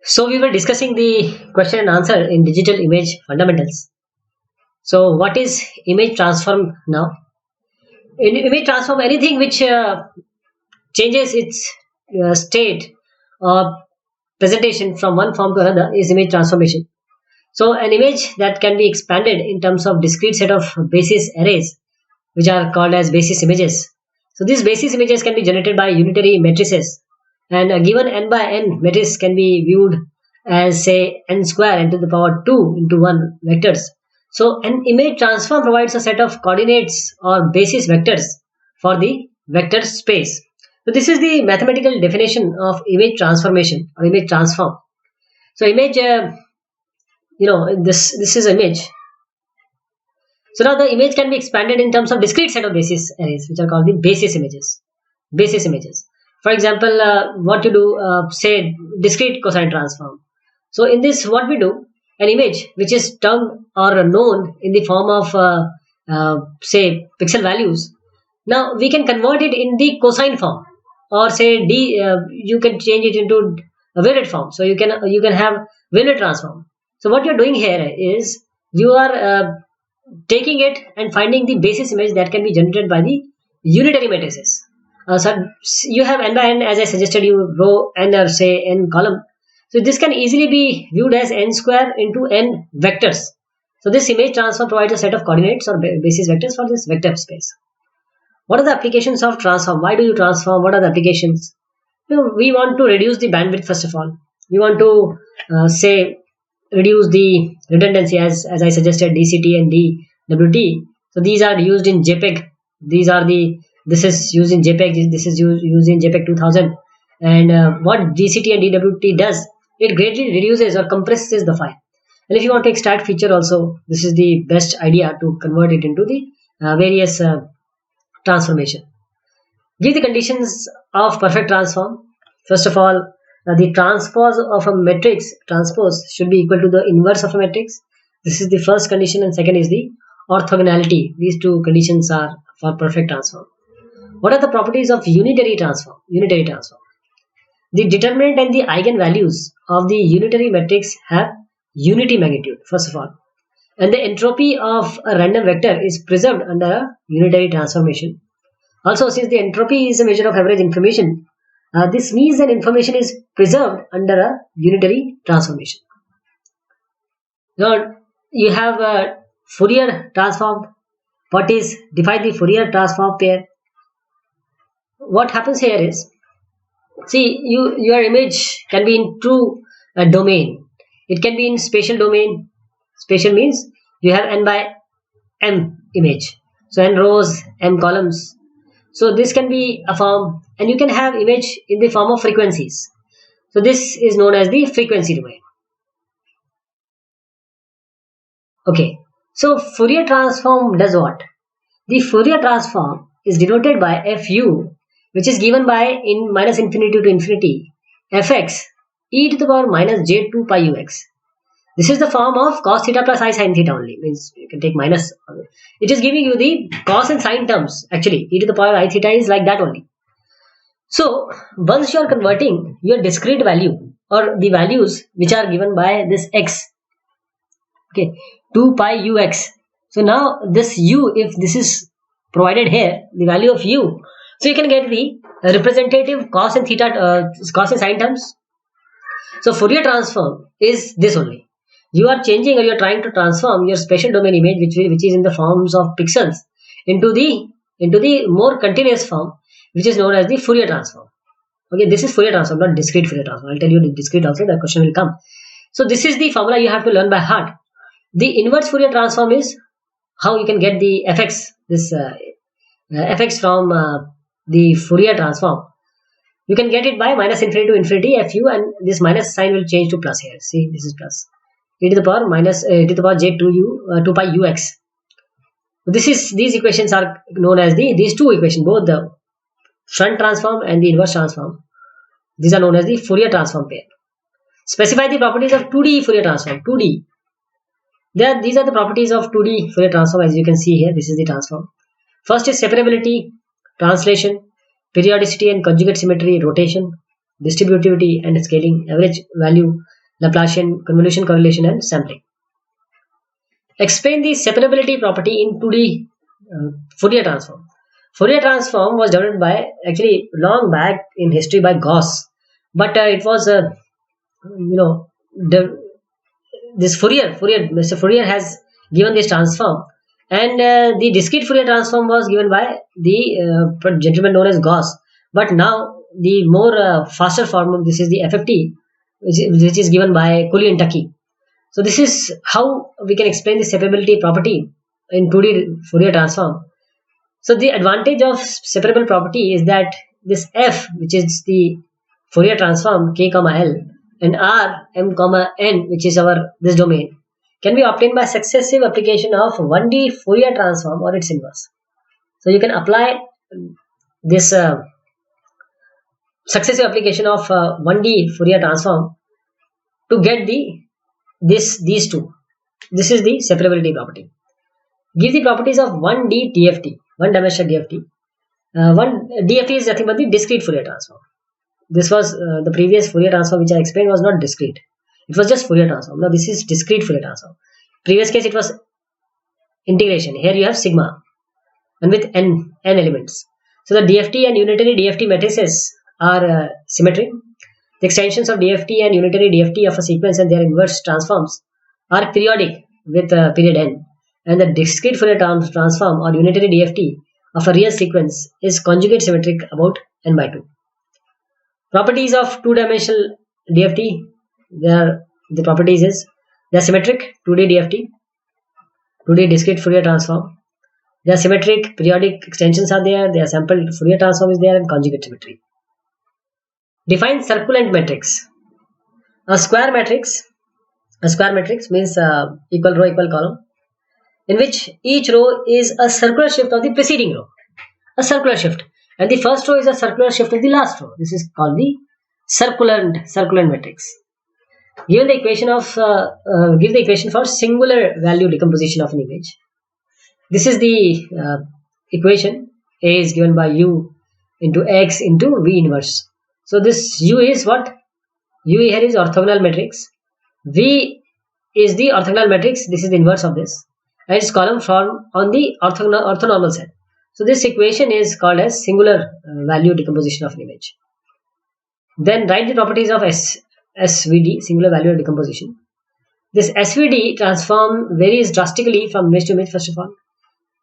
So we were discussing the question and answer in digital image fundamentals. So what is image transform now? In image transform, anything which changes its state or presentation from one form to another is image transformation. So an image that can be expanded in terms of discrete set of basis arrays, which are called as basis images. So these basis images can be generated by unitary matrices, and a given n by n matrix can be viewed as say n square n to the power 2 into 1 vectors. So an image transform provides a set of coordinates or basis vectors for the vector space. So this is the mathematical definition of image transformation or image transform. So image, this is image. So now the image can be expanded in terms of discrete set of basis arrays, which are called the basis images. Basis images. For example, what to do, say discrete cosine transform. So in this, what we do, an image which is termed or known in the form of say pixel values. Now we can convert it in the cosine form, or say you can change it into a weighted form. So you can have weighted transform. So what you're doing here is you are taking it and finding the basis image that can be generated by the unitary matrices. So you have n by n, as I suggested you, row n or say n column. So this can easily be viewed as n square into n vectors. So this image transform provides a set of coordinates or basis vectors for this vector space. What are the applications of transform? Why do you transform? What are the applications? We want to reduce the bandwidth first of all. We want to say reduce the redundancy as I suggested, DCT and DWT. So these are used in JPEG. This is used in JPEG. This is used in JPEG 2000. And what DCT and DWT does, it greatly reduces or compresses the file. And if you want to extract feature also, this is the best idea to convert it into the various transformation. Give the conditions of perfect transform. First of all, the transpose of a matrix transpose should be equal to the inverse of a matrix. This is the first condition, and second is the orthogonality. These two conditions are for perfect transform. What are the properties of unitary transform? Unitary transform. The determinant and the eigenvalues of the unitary matrix have unity magnitude, first of all. And the entropy of a random vector is preserved under a unitary transformation. Also, since the entropy is a measure of average information, this means that information is preserved under a unitary transformation. Now, you have a Fourier transform. Define the Fourier transform pair. What happens here is, see, your image can be in two domain. It can be in spatial domain. Spatial means you have n by m image. So n rows, m columns. So this can be a form, and you can have image in the form of frequencies. So this is known as the frequency domain. Okay. So Fourier transform does what? The Fourier transform is denoted by fu, which is given by in minus infinity to infinity fx e to the power minus j2 pi ux. This is the form of cos theta plus I sin theta only. Means you can take minus. It is giving you the cos and sin terms. Actually, e to the power I theta is like that only. So once you are converting your discrete value or the values which are given by this x, okay, 2 pi ux. So now this u, if this is provided here, the value of u, so you can get the representative cos and theta, cos and sin terms. So Fourier transform is this only. You are changing or you are trying to transform your spatial domain image, which is in the forms of pixels, into the more continuous form, which is known as the Fourier transform. Okay, this is Fourier transform, not discrete Fourier transform. I'll tell you the discrete also. The question will come. So this is the formula you have to learn by heart. The inverse Fourier transform is how you can get the fx, this fx from the Fourier transform. You can get it by minus infinity to infinity fu, and this minus sign will change to plus here. See, this is plus e to the power minus e to the power j2 2 pi ux. These equations are known as these two equations, both the front transform and the inverse transform. These are known as the Fourier transform pair. Specify the properties of 2D Fourier transform. 2D. These are the properties of 2D Fourier transform, as you can see here. This is the transform. First is separability, translation, periodicity and conjugate symmetry, rotation. distributivity and scaling, average value, Laplacian, convolution, correlation, and sampling. Explain the separability property in 2D Fourier transform. Fourier transform was developed by actually long back in history by Gauss, but it was this Mr. Fourier has given this transform, and the discrete Fourier transform was given by the gentleman known as Gauss. But now the more faster form of this is the FFT, which is given by Cooley and Tukey. So this is how we can explain the separability property in 2D Fourier transform. So the advantage of separable property is that this F, which is the Fourier transform K comma L, and R M comma N, which is our this domain, can be obtained by successive application of 1D Fourier transform or its inverse. So you can apply this successive application of 1D Fourier transform to get these two. This is the separability property. Give the properties of 1D DFT, one dimensional DFT. One DFT is nothing but the discrete Fourier transform. This was the previous Fourier transform which I explained was not discrete. It was just Fourier transform. Now this is discrete Fourier transform. Previous case it was integration. Here you have sigma and with n elements. So the DFT and unitary DFT matrices are symmetric. The extensions of DFT and unitary DFT of a sequence and their inverse transforms are periodic with period n, and the discrete Fourier transform or unitary DFT of a real sequence is conjugate symmetric about n by 2. Properties of two-dimensional DFT, the properties is they are symmetric 2D DFT, 2D discrete Fourier transform. They are symmetric, periodic extensions are there, they are sampled Fourier transform is there, and conjugate symmetry. Define circulant matrix. A square matrix means equal row, equal column, in which each row is a circular shift of the preceding row. A circular shift. And the first row is a circular shift of the last row. This is called the circulant matrix. Give the equation for singular value decomposition of an image. This is the equation. A is given by U into X into V inverse. So this U is what? U here is orthogonal matrix. V is the orthogonal matrix. This is the inverse of this. And its column form on the orthonormal set. So this equation is called as singular value decomposition of an image. Then write the properties of SVD, singular value decomposition. This SVD transform varies drastically from image to image. First of all,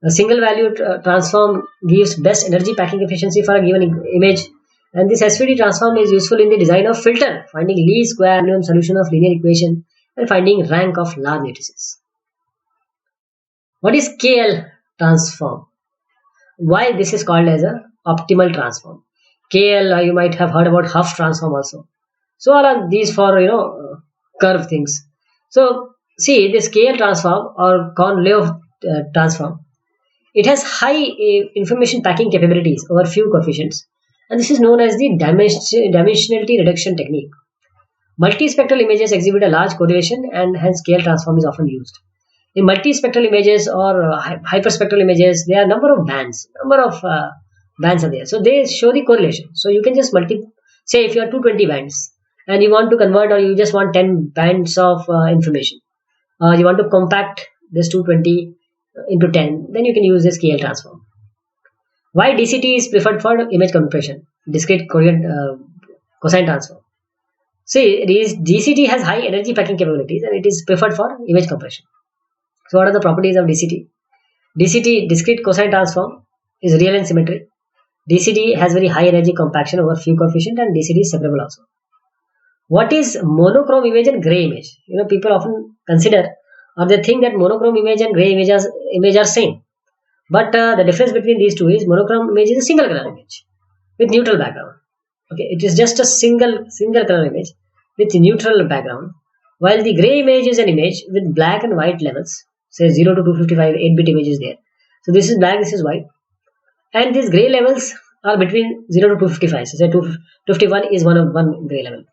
a single value transform gives best energy packing efficiency for a given image, and this SVD transform is useful in the design of filter, finding least square minimum solution of linear equation, and finding rank of large matrices. What is KL transform? Why this is called as a optimal transform? KL, you might have heard about Huff transform also. So all are these for curve things. So see this KL transform or Korn-Liouvre transform. It has high information packing capabilities over few coefficients, and this is known as the dimensionality reduction technique. Multispectral images exhibit a large correlation, and hence KL transform is often used. In multispectral images or hyperspectral images, there are number of bands are there. So they show the correlation. So you can just say if you have 220 bands and you want to convert, or you just want 10 bands of information, you want to compact this 220 into 10, then you can use this KL transform. Why DCT is preferred for image compression, discrete cosine transform? See, DCT has high energy packing capabilities and it is preferred for image compression. So what are the properties of DCT? DCT, discrete cosine transform, is real and symmetric. DCT has very high energy compaction over few coefficient, and DCT is separable also. What is monochrome image and gray image? People often consider or they think that monochrome image and gray image are same. But the difference between these two is monochrome image is a single color image with neutral background. Okay, it is just a single color image with neutral background, while the gray image is an image with black and white levels. Say 0 to 255 8-bit image is there. So this is black, this is white, and these gray levels are between 0 to 255. So say 251 is one gray level.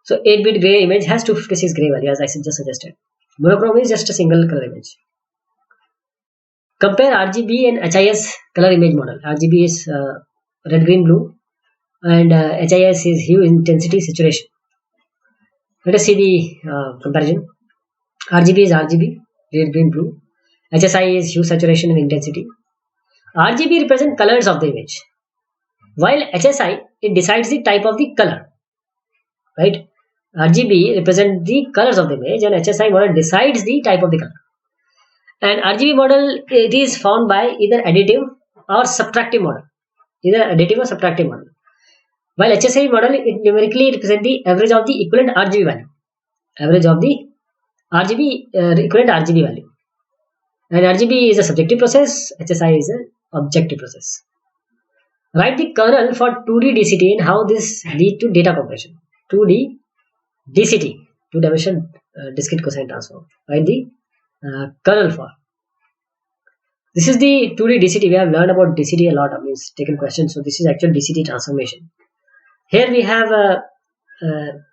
So 8-bit gray image has 256 gray value, as I just suggested. Monochrome is just a single color image. Compare RGB and HIS color image model. RGB is red, green, blue, and HIS is hue intensity saturation. Let us see the comparison. RGB is RGB, red, green, blue. HSI is hue, saturation, and intensity. RGB represent colors of the image, while HSI, it decides the type of the color, right? RGB represent the colors of the image, and HSI model decides the type of the color. And RGB model, it is found by either additive or subtractive model, while HSI model, it numerically represents the average of the equivalent RGB value, equivalent RGB value. And RGB is a subjective process, HSI is an objective process. Write the kernel for 2D DCT and how this lead to data compression. 2D DCT, two-dimensional discrete cosine transform. Write the kernel for. This is the 2D DCT. We have learned about DCT a lot. I mean, taken questions. So this is actual DCT transformation. Here we have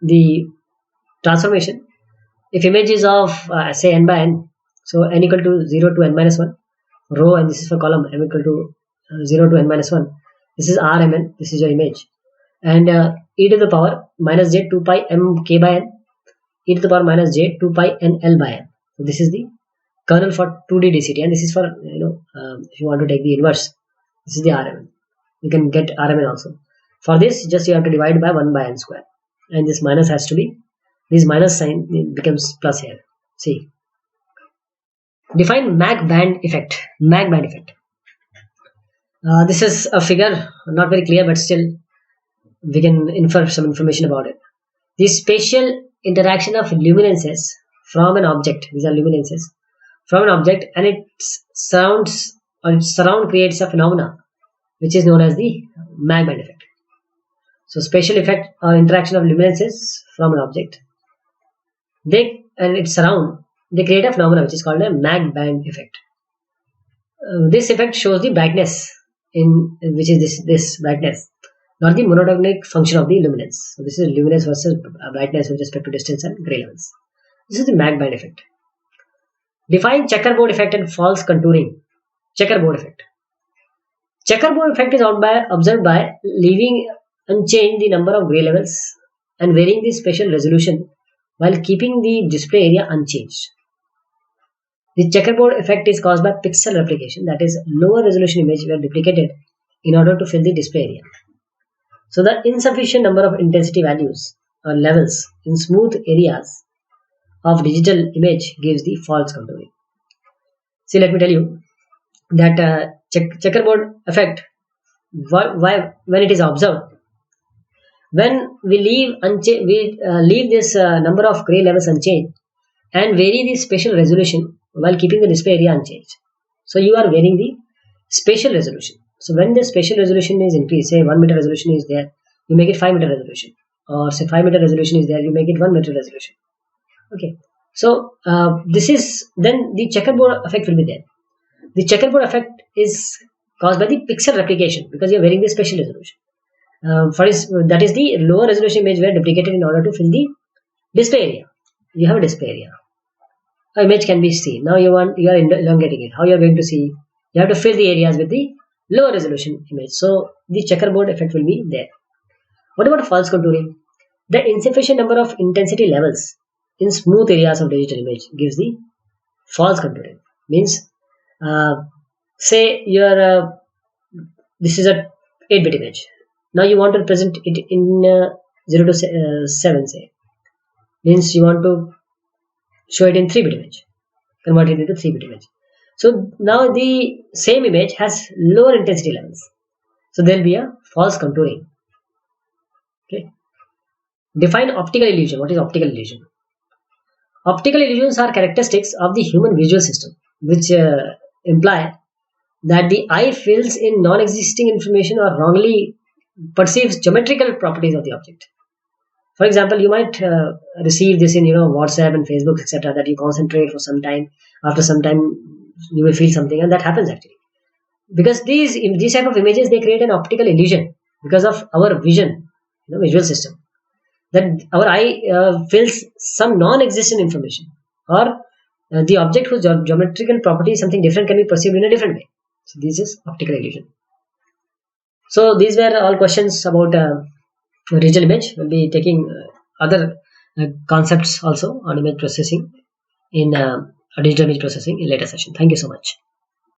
the transformation. If image is of say n by n, so n equal to 0 to n minus 1 row, and this is for column m equal to 0 to n minus 1. This is Rmn. This is your image, and e to the power minus j 2 pi m k by n, e to the power minus j 2 pi n l by n. So this is the kernel for 2D DCT, and this is for if you want to take the inverse, this is the Rmn. You can get Rmn also. For this, just you have to divide by 1 by n square, and this minus has to be, this minus sign becomes plus here. See, define Mach band effect. This is a figure, not very clear, but still we can infer some information about it. The spatial interaction of luminances from an object, these are luminances from an object, and its surround creates a phenomena which is known as the Mach band effect. So spatial effect or interaction of luminances from an object, and its surround, they create a phenomena which is called a Mach band effect. This effect shows the brightness which is this brightness, not the monotonic function of the luminance. So this is luminance versus brightness with respect to distance and gray levels. This is the Mach band effect. Define checkerboard effect and false contouring. Checkerboard effect. Checkerboard effect is observed by leaving unchanged the number of gray levels and varying the spatial resolution while keeping the display area unchanged. The checkerboard effect is caused by pixel replication, that is, lower resolution image were duplicated in order to fill the display area. So the insufficient number of intensity values or levels in smooth areas of digital image gives the false contouring. See, let me tell you that checkerboard effect, when it is observed, when we leave this number of gray levels unchanged and vary the spatial resolution while keeping the display area unchanged. So you are varying the spatial resolution. So when the spatial resolution is increased, say 1 meter resolution is there, you make it 5 meter resolution, or say 5 meter resolution is there, you make it 1 meter resolution. Okay, so this is, then the checkerboard effect will be there. The checkerboard effect is caused by the pixel replication because you are varying the spatial resolution. That is the lower resolution image were duplicated in order to fill the display area. You have a display area. An image can be seen. Now you are elongating it. How you are going to see? You have to fill the areas with the lower resolution image. So the checkerboard effect will be there. What about false contouring? The insufficient number of intensity levels in smooth areas of digital image gives the false contouring. Means, say this is a 8-bit image. Now you want to represent it in 0 to 7, say. Means you want to show it in 3-bit image. Convert it into 3-bit image. So now the same image has lower intensity levels. So there will be a false contouring. Okay. Define optical illusion. What is optical illusion? Optical illusions are characteristics of the human visual system, which imply that the eye fills in non-existing information or wrongly perceives geometrical properties of the object. For example, you might receive this in WhatsApp and Facebook, etc., that you concentrate for some time. After some time, you will feel something, and that happens actually because these type of images, they create an optical illusion because of our vision, visual system, that our eye fills some non-existent information, or the object whose geometrical property is something different can be perceived in a different way. So this is optical illusion. So these were all questions about regional image. We'll be taking other concepts also on image processing in digital image processing in later session. Thank you so much.